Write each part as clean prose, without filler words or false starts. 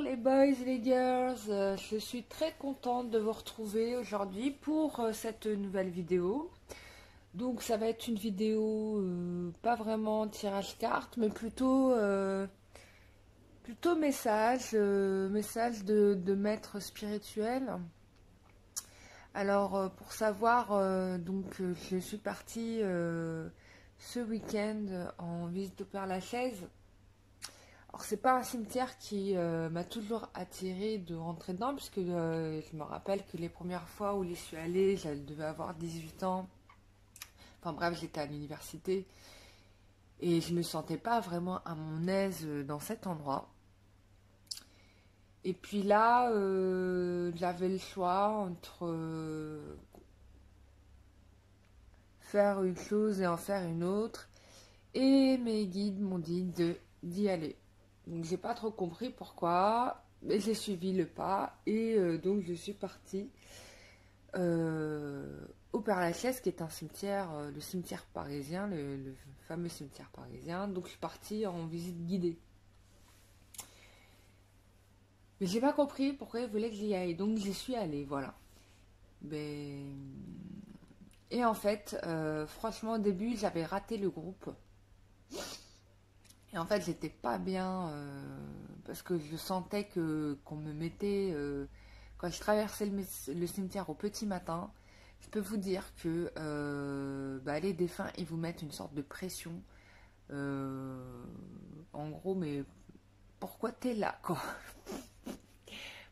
les boys et les girls, je suis très contente de vous retrouver aujourd'hui pour cette nouvelle vidéo. Donc ça va être une vidéo pas vraiment tirage carte, mais plutôt message, message de maître spirituel. Alors pour savoir, je suis partie ce week-end en visite au Père-Lachaise. Alors c'est pas un cimetière qui m'a toujours attiré de rentrer dedans, puisque je me rappelle que les premières fois où j'y suis allée, je devais avoir 18 ans. Enfin bref, j'étais à l'université et je me sentais pas vraiment à mon aise dans cet endroit. Et puis là, j'avais le choix entre faire une chose et en faire une autre. Et mes guides m'ont dit d'y aller. Donc j'ai pas trop compris pourquoi, mais j'ai suivi le pas et donc je suis partie au Père-Lachaise, qui est un cimetière, le cimetière parisien, le fameux cimetière parisien. Donc je suis partie en visite guidée. Mais j'ai pas compris pourquoi ils voulaient que j'y aille, donc j'y suis allée, voilà. Ben... Et en fait, franchement au début j'avais raté le groupe. Et en fait, j'étais pas bien parce que je sentais qu'on me mettait quand je traversais le cimetière au petit matin. Je peux vous dire que les défunts, ils vous mettent une sorte de pression. En gros, mais pourquoi t'es là, quoi?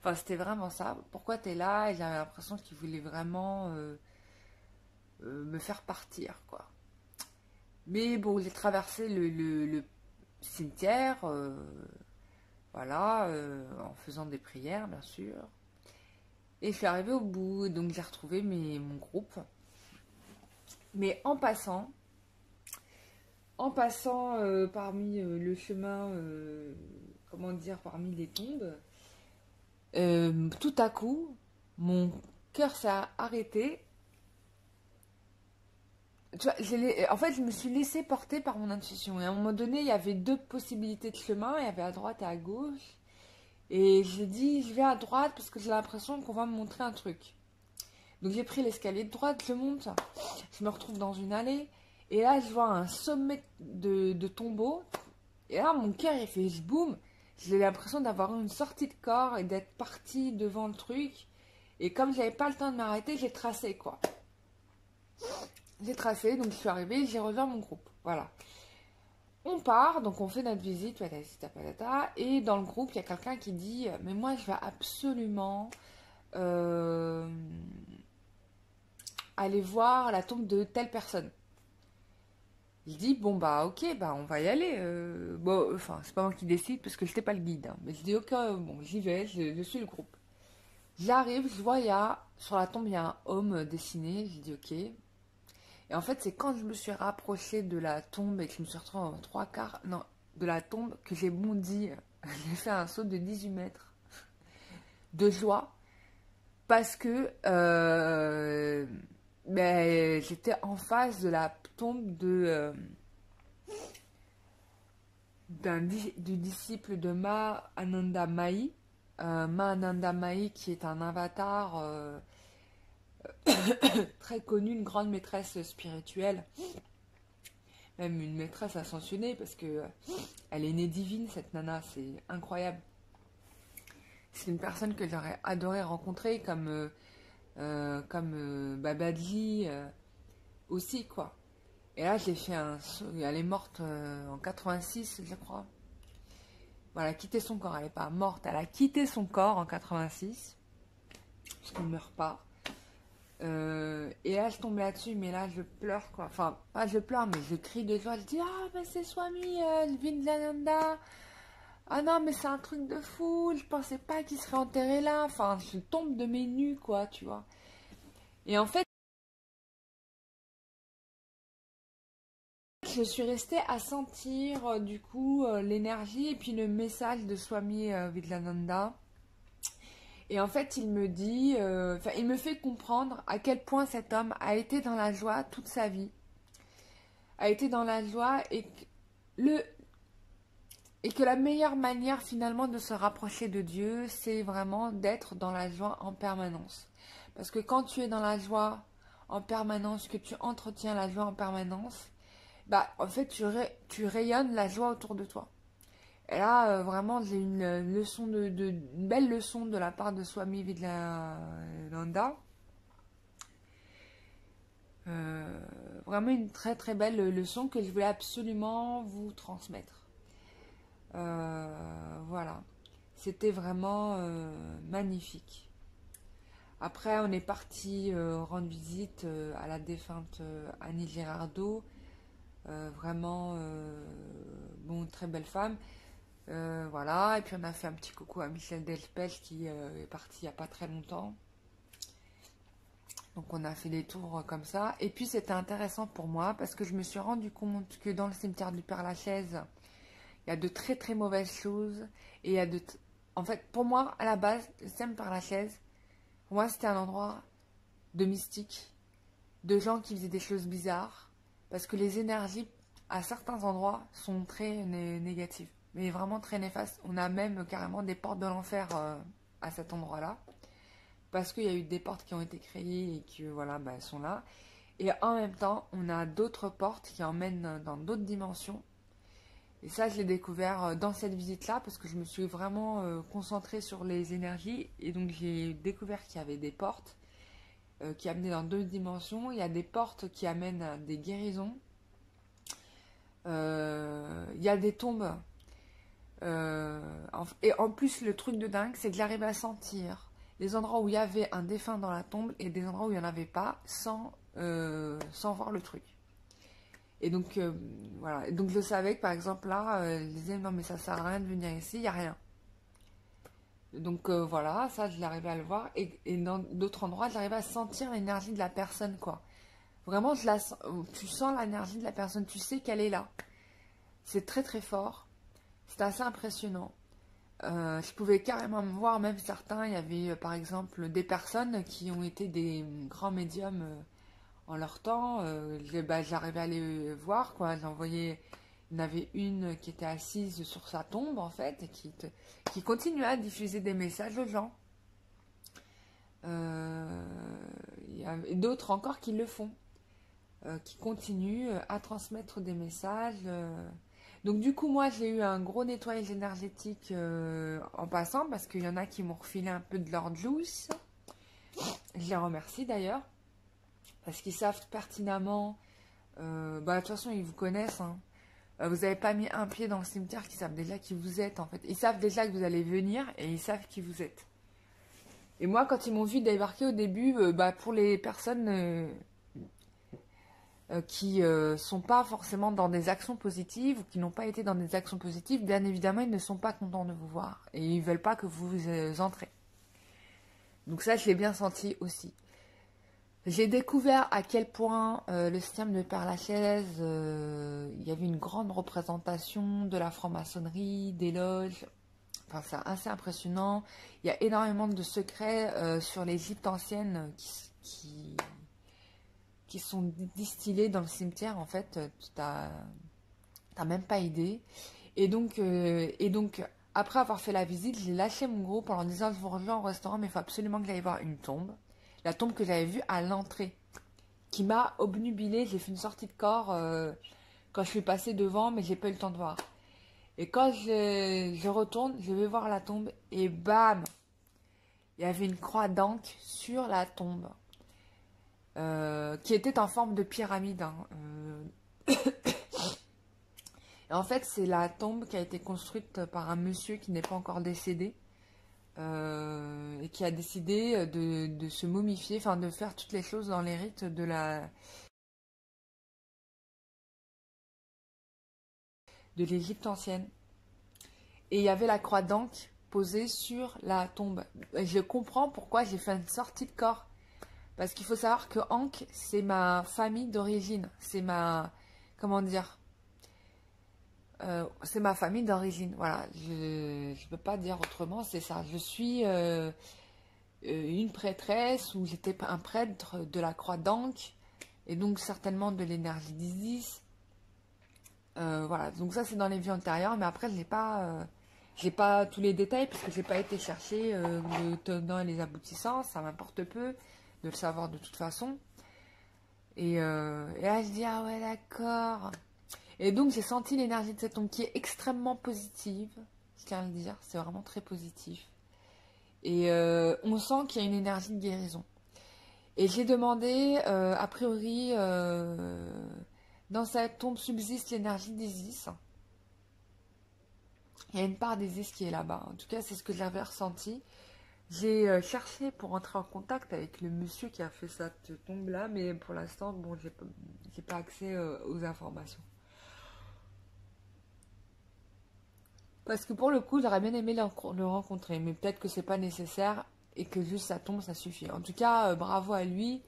Enfin, c'était vraiment ça. Pourquoi t'es là? Et j'avais l'impression qu'ils voulaient vraiment me faire partir, quoi. Mais bon, j'ai traversé le cimetière, voilà, en faisant des prières, bien sûr. Et je suis arrivée au bout, donc j'ai retrouvé mon groupe. Mais en passant parmi le chemin, comment dire, parmi les tombes, tout à coup, mon cœur s'est arrêté. Tu vois, en fait, je me suis laissée porter par mon intuition. Et à un moment donné, il y avait deux possibilités de chemin. Il y avait à droite et à gauche. Et j'ai dit, je vais à droite parce que j'ai l'impression qu'on va me montrer un truc. Donc j'ai pris l'escalier de droite, je monte. Je me retrouve dans une allée. Et là, je vois un sommet de tombeau. Et là, mon cœur, il fait boum. J'ai l'impression d'avoir une sortie de corps et d'être partie devant le truc. Et comme j'avais pas le temps de m'arrêter, j'ai tracé, quoi. J'ai tracé, donc je suis arrivée, j'ai rejoint mon groupe. Voilà. On part, donc on fait notre visite, patata, et dans le groupe, il y a quelqu'un qui dit « Mais moi, je vais absolument aller voir la tombe de telle personne. » Je dis « Bon, bah, ok, bah, on va y aller. Bon, enfin, c'est pas moi qui décide, parce que je n'étais pas le guide. Hein. Mais je dis « Ok, bon, j'y vais, je suis le groupe. » J'arrive, je vois, sur la tombe, il y a un homme dessiné. Je dis « Ok. » Et en fait, c'est quand je me suis rapprochée de la tombe et que je me suis retrouvée en trois quarts de la tombe que j'ai bondi. J'ai fait un saut de 18 mètres de joie parce que j'étais en face de la tombe du disciple de Ma Ananda Mai. Ma Ananda Mai, qui est un avatar très connu, une grande maîtresse spirituelle. Même une maîtresse ascensionnée, parce que elle est née divine, cette nana, c'est incroyable. C'est une personne que j'aurais adoré rencontrer, comme Babaji aussi, quoi. Et là, j'ai fait un saut. Elle est morte en 86, je crois. Voilà, elle a quitté son corps, elle n'est pas morte, elle a quitté son corps en 86, parce qu'on ne meurt pas. Et là je tombe là-dessus, mais là je pleure, quoi. Enfin, pas je pleure, mais je crie de joie. Je dis ah mais c'est Swami Vivekananda. Ah non mais c'est un truc de fou. Je pensais pas qu'il serait enterré là. Enfin, je tombe de mes nues, quoi, tu vois. Et en fait, je suis restée à sentir du coup l'énergie et puis le message de Swami Vivekananda. Et en fait, il me dit, il me fait comprendre à quel point cet homme a été dans la joie toute sa vie. A été dans la joie et Et que la meilleure manière finalement de se rapprocher de Dieu, c'est vraiment d'être dans la joie en permanence. Parce que quand tu es dans la joie en permanence, que tu entretiens la joie en permanence, bah en fait tu rayonnes la joie autour de toi. Et là, vraiment, j'ai une leçon une belle leçon de la part de Swami Vivekananda. Vraiment une très très belle leçon que je voulais absolument vous transmettre. Voilà. C'était vraiment magnifique. Après, on est parti rendre visite à la défunte Annie Girardot. Vraiment, bon, très belle femme. Voilà. Et puis, on a fait un petit coucou à Michel Delpech qui est parti il n'y a pas très longtemps. Donc, on a fait des tours comme ça. Et puis, c'était intéressant pour moi parce que je me suis rendu compte que dans le cimetière du Père-Lachaise, il y a de très très mauvaises choses. Et il y a En fait, pour moi, à la base, le cimetière Père-Lachaise, pour moi, c'était un endroit de mystique, de gens qui faisaient des choses bizarres. Parce que les énergies, à certains endroits, sont très négatives. Mais vraiment très néfastes. On a même carrément des portes de l'enfer à cet endroit-là. Parce qu'il y a eu des portes qui ont été créées et que voilà, bah, elles sont là. Et en même temps, on a d'autres portes qui emmènent dans d'autres dimensions. Et ça, je l'ai découvert dans cette visite-là parce que je me suis vraiment concentrée sur les énergies. Et donc, j'ai découvert qu'il y avait des portes qui amenaient dans deux dimensions. Il y a des portes qui amènent à des guérisons. Il y a des tombes. Et en plus, le truc de dingue, c'est que j'arrive à sentir les endroits où il y avait un défunt dans la tombe et des endroits où il n'y en avait pas sans voir le truc. Et donc, voilà. Et donc, je savais que, par exemple, là, je disais, non, mais ça sert à rien de venir ici, il n'y a rien. Donc, voilà, ça, je l'arrivais à le voir. Et dans d'autres endroits, j'arrivais à sentir l'énergie de la personne, quoi. Vraiment, tu sens l'énergie de la personne, tu sais qu'elle est là. C'est très, très fort. C'est assez impressionnant. Je pouvais carrément me voir, même certains, il y avait, par exemple, des personnes qui ont été des grands médiums en leur temps, j'arrivais à les voir, quoi. Il y en avait une qui était assise sur sa tombe, en fait, et qui continuait à diffuser des messages aux gens. Il y a d'autres encore qui le font, qui continuent à transmettre des messages. Donc du coup, moi, j'ai eu un gros nettoyage énergétique en passant, parce qu'il y en a qui m'ont refilé un peu de leur juice. Je les remercie d'ailleurs. Parce qu'ils savent pertinemment, de toute façon ils vous connaissent, hein. Vous n'avez pas mis un pied dans le cimetière, qu'ils savent déjà qui vous êtes en fait. Ils savent déjà que vous allez venir et ils savent qui vous êtes. Et moi quand ils m'ont vu débarquer au début, pour les personnes qui sont pas forcément dans des actions positives ou qui n'ont pas été dans des actions positives, bien évidemment ils ne sont pas contents de vous voir et ils veulent pas que vous entrez. Donc ça je l'ai bien senti aussi. J'ai découvert à quel point le système de Père-Lachaise, il y avait une grande représentation de la franc-maçonnerie, des loges. Enfin, c'est assez impressionnant. Il y a énormément de secrets sur l'Égypte ancienne qui sont distillés dans le cimetière. En fait, t'as même pas idée. Et donc, après avoir fait la visite, j'ai lâché mon groupe en leur disant je vous rejoins au restaurant, mais il faut absolument que j'aille voir une tombe. La tombe que j'avais vue à l'entrée, qui m'a obnubilée. J'ai fait une sortie de corps quand je suis passée devant, mais j'ai pas eu le temps de voir. Et quand je retourne, je vais voir la tombe, et bam, il y avait une croix d'encre sur la tombe, qui était en forme de pyramide, hein. Et en fait, c'est la tombe qui a été construite par un monsieur qui n'est pas encore décédé. Et qui a décidé de se momifier, enfin de faire toutes les choses dans les rites de l'Égypte ancienne. Et il y avait la croix d'encre posée sur la tombe. Et je comprends pourquoi j'ai fait une sortie de corps. Parce qu'il faut savoir que Ankh, c'est ma famille d'origine. C'est ma... Comment dire, c'est ma famille d'origine. Voilà, je ne peux pas dire autrement, c'est ça. Je suis une prêtresse, ou j'étais un prêtre de la croix d'Ankh, et donc certainement de l'énergie d'Isis. Voilà, donc ça c'est dans les vies antérieures, mais après j'ai pas tous les détails parce que j'ai pas été chercher le tenant et les aboutissants, ça m'importe peu de le savoir de toute façon. Et là je dis ah ouais d'accord. Et donc j'ai senti l'énergie de cette onde qui est extrêmement positive, je tiens à le dire, c'est vraiment très positif. Et on sent qu'il y a une énergie de guérison. Et j'ai demandé, a priori, dans cette tombe subsiste l'énergie d'Isis. Il y a une part d'Isis qui est là-bas. En tout cas, c'est ce que j'avais ressenti. J'ai cherché pour entrer en contact avec le monsieur qui a fait cette tombe-là, mais pour l'instant, bon, j'ai pas accès aux informations. Parce que pour le coup, j'aurais bien aimé le rencontrer, mais peut-être que c'est pas nécessaire et que juste sa tombe, ça suffit. En tout cas, bravo à lui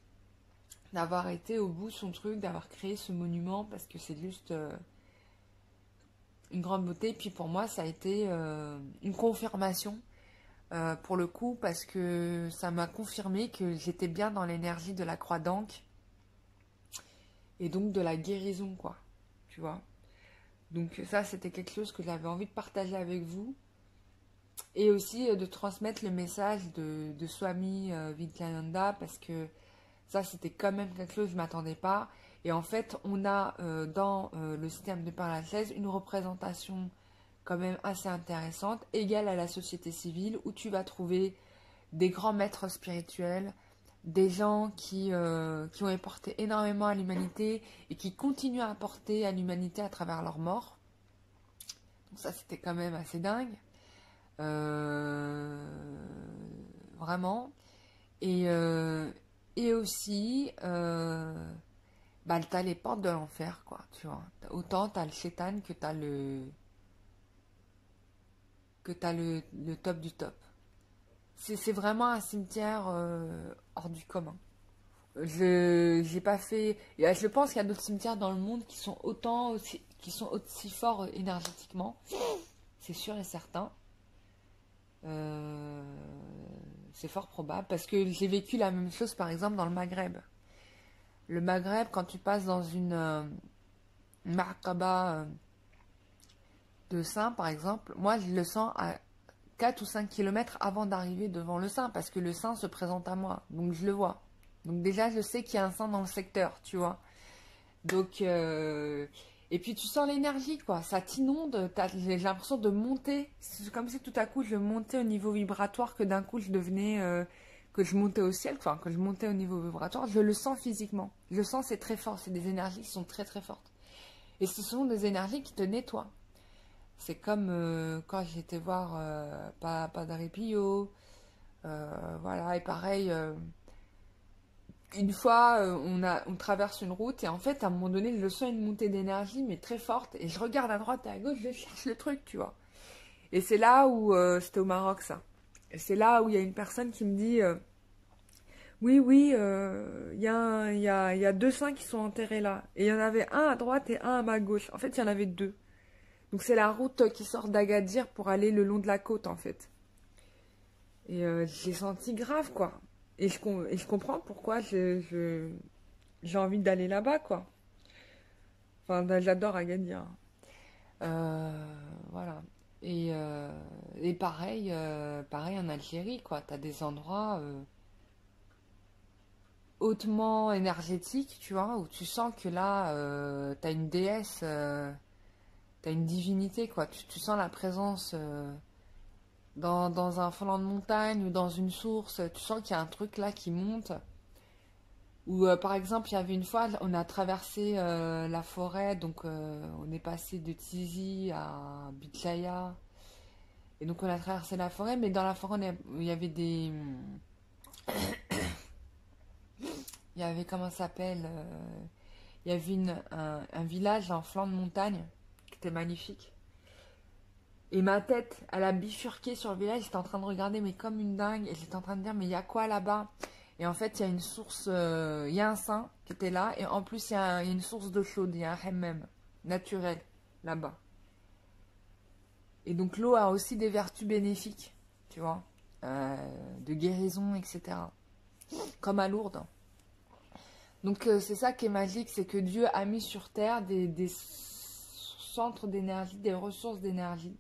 d'avoir été au bout de son truc, d'avoir créé ce monument, parce que c'est juste une grande beauté. Puis pour moi, ça a été une confirmation pour le coup, parce que ça m'a confirmé que j'étais bien dans l'énergie de la croix d'Ankh et donc de la guérison, quoi. Tu vois. Donc ça, c'était quelque chose que j'avais envie de partager avec vous. Et aussi de transmettre le message de Swami Vidyananda, parce que ça, c'était quand même quelque chose que je ne m'attendais pas. Et en fait, on a dans le système de Père Lachaise une représentation quand même assez intéressante, égale à la société civile, où tu vas trouver des grands maîtres spirituels, des gens qui ont apporté énormément à l'humanité et qui continuent à apporter à l'humanité à travers leur mort. Donc ça, c'était quand même assez dingue. Vraiment. Et aussi, bah, t'as les portes de l'enfer, quoi, tu vois. Autant t'as le chétan que le top du top. C'est vraiment un cimetière hors du commun. J'ai pas fait. Je pense qu'il y a d'autres cimetières dans le monde qui sont aussi forts énergétiquement. C'est sûr et certain. C'est fort probable parce que j'ai vécu la même chose par exemple dans le Maghreb. Le Maghreb, quand tu passes dans une markaba de Saint par exemple, moi je le sens à 4 ou 5 kilomètres avant d'arriver devant le Saint parce que le Saint se présente à moi, donc je le vois. Donc déjà je sais qu'il y a un Saint dans le secteur, tu vois. Donc et puis tu sens l'énergie quoi, ça t'inonde, j'ai l'impression de monter, c'est comme si tout à coup je montais au niveau vibratoire, que d'un coup je devenais, que je montais au ciel, enfin que je montais au niveau vibratoire, je le sens physiquement, je le sens, c'est très fort, c'est des énergies qui sont très très fortes. Et ce sont des énergies qui te nettoient. C'est comme quand j'étais voir Padre Pio, voilà, et pareil... une fois, on traverse une route et en fait, à un moment donné, je sens une montée d'énergie, mais très forte. Et je regarde à droite et à gauche, je cherche le truc, tu vois. Et c'est là où, c'était au Maroc, ça. Et c'est là où il y a une personne qui me dit, oui, oui, il y a deux saints qui sont enterrés là. Et il y en avait un à droite et un à ma gauche. En fait, il y en avait deux. Donc c'est la route qui sort d'Agadir pour aller le long de la côte, en fait. Et j'ai senti grave, quoi. Et je comprends pourquoi j'ai envie d'aller là-bas, quoi. Enfin, j'adore Agadir. Voilà. Et pareil, pareil en Algérie, quoi. T'as des endroits hautement énergétiques, tu vois, où tu sens que là, t'as une déesse, t'as une divinité, quoi. Tu sens la présence dans un flanc de montagne ou dans une source. Tu sens qu'il y a un truc là qui monte. Ou par exemple, il y avait une fois, on a traversé la forêt, donc on est passé de Tizi à Bitlaya. Et donc on a traversé la forêt, mais dans la forêt, il y avait des... Il y avait, comment ça s'appelle il y avait un village en flanc de montagne qui était magnifique. Et ma tête, elle a bifurqué sur le village, j'étais en train de regarder, mais comme une dingue, et j'étais en train de dire, mais il y a quoi là-bas? Et en fait, il y a une source, il y a un saint qui était là, et en plus, il y a une source d'eau chaude, il y a un hammam naturel là-bas. Et donc, l'eau a aussi des vertus bénéfiques, tu vois, de guérison, etc. Comme à Lourdes. Donc, c'est ça qui est magique, c'est que Dieu a mis sur terre des centre d'énergie, des ressources d'énergie.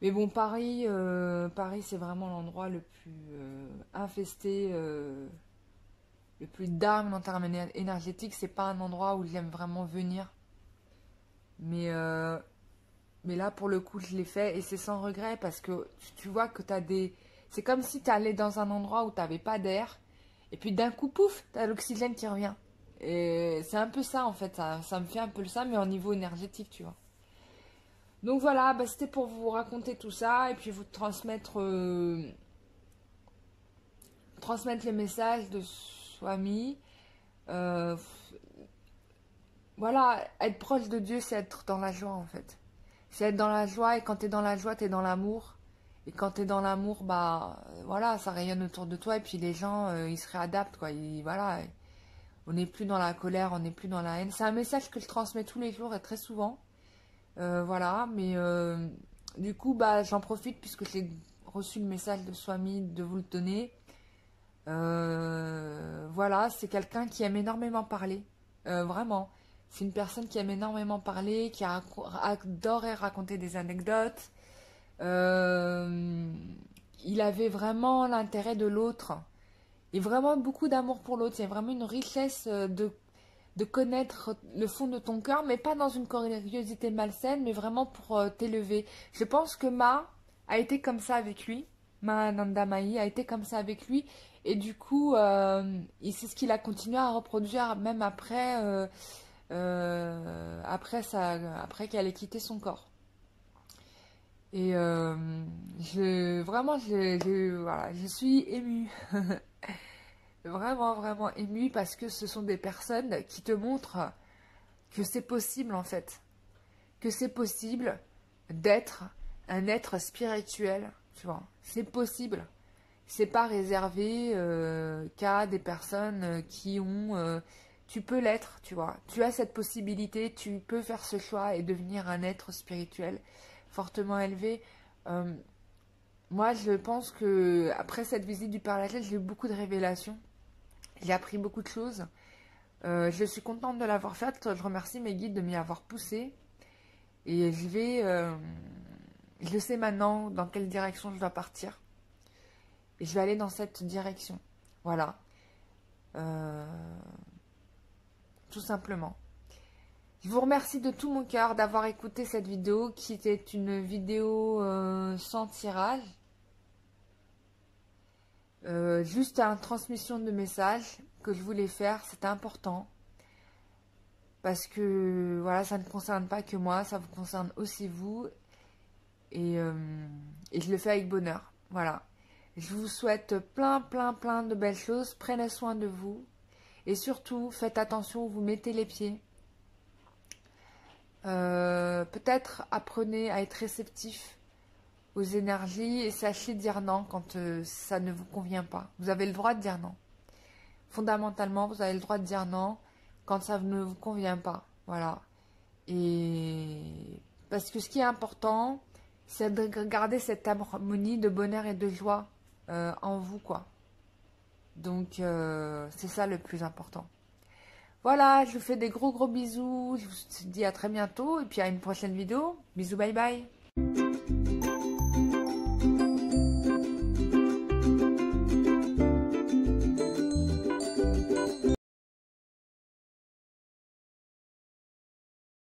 Mais bon, Paris, Paris c'est vraiment l'endroit le plus infesté, le plus d'armes en termes énergétiques. C'est pas un endroit où j'aime vraiment venir. Mais là, pour le coup, je l'ai fait et c'est sans regret parce que tu vois que tu as des... C'est comme si tu allais dans un endroit où tu n'avais pas d'air et puis d'un coup, pouf, tu as l'oxygène qui revient. Et c'est un peu ça en fait, ça me fait un peu ça, mais au niveau énergétique, tu vois. Donc voilà, bah, c'était pour vous raconter tout ça et puis vous transmettre, transmettre les messages de Swami. Euh, voilà, être proche de Dieu, c'est être dans la joie en fait. C'est être dans la joie et quand tu es dans la joie, tu es dans l'amour. Et quand tu es dans l'amour, bah voilà, ça rayonne autour de toi et puis les gens, ils se réadaptent quoi. Voilà, on n'est plus dans la colère, on n'est plus dans la haine. C'est un message que je transmets tous les jours et très souvent. Voilà, mais du coup, bah j'en profite puisque j'ai reçu le message de Swami de vous le donner. Voilà, c'est quelqu'un qui aime énormément parler. Vraiment. C'est une personne qui aime énormément parler, qui adorait raconter des anecdotes. Euh, il avait vraiment l'intérêt de l'autre et vraiment beaucoup d'amour pour l'autre. C'est vraiment une richesse de connaître le fond de ton cœur, mais pas dans une curiosité malsaine, mais vraiment pour t'élever. Je pense que Ma a été comme ça avec lui. Ma Nanda Mai a été comme ça avec lui. Et du coup, c'est ce qu'il a continué à reproduire même après, après qu'elle ait quitté son corps. Et vraiment, voilà, je suis émue. Vraiment, vraiment émue parce que ce sont des personnes qui te montrent que c'est possible en fait. Que c'est possible d'être un être spirituel, tu vois. C'est possible. C'est pas réservé qu'à des personnes qui ont... tu peux l'être, tu vois. Tu as cette possibilité, tu peux faire ce choix et devenir un être spirituel fortement élevé. Moi, je pense que après cette visite du Père Lachaise, j'ai eu beaucoup de révélations. J'ai appris beaucoup de choses. Je suis contente de l'avoir faite. Je remercie mes guides de m'y avoir poussé. Et je sais maintenant dans quelle direction je dois partir. Et je vais aller dans cette direction. Voilà. Tout simplement. Je vous remercie de tout mon cœur d'avoir écouté cette vidéo qui était une vidéo sans tirage. Juste une transmission de messages que je voulais faire, c'était important. Parce que voilà, ça ne concerne pas que moi, ça vous concerne aussi vous. Et je le fais avec bonheur. Voilà. Je vous souhaite plein de belles choses. Prenez soin de vous. Et surtout, faites attention où vous mettez les pieds. Peut-être apprenez à être réceptif aux énergies et sachez dire non quand ça ne vous convient pas. Vous avez le droit de dire non. Fondamentalement, vous avez le droit de dire non quand ça ne vous convient pas. Voilà. Et parce que ce qui est important, c'est de garder cette harmonie de bonheur et de joie en vous, quoi. Donc, c'est ça le plus important. Voilà, je vous fais des gros bisous. Je vous dis à très bientôt et puis à une prochaine vidéo. Bisous, bye bye.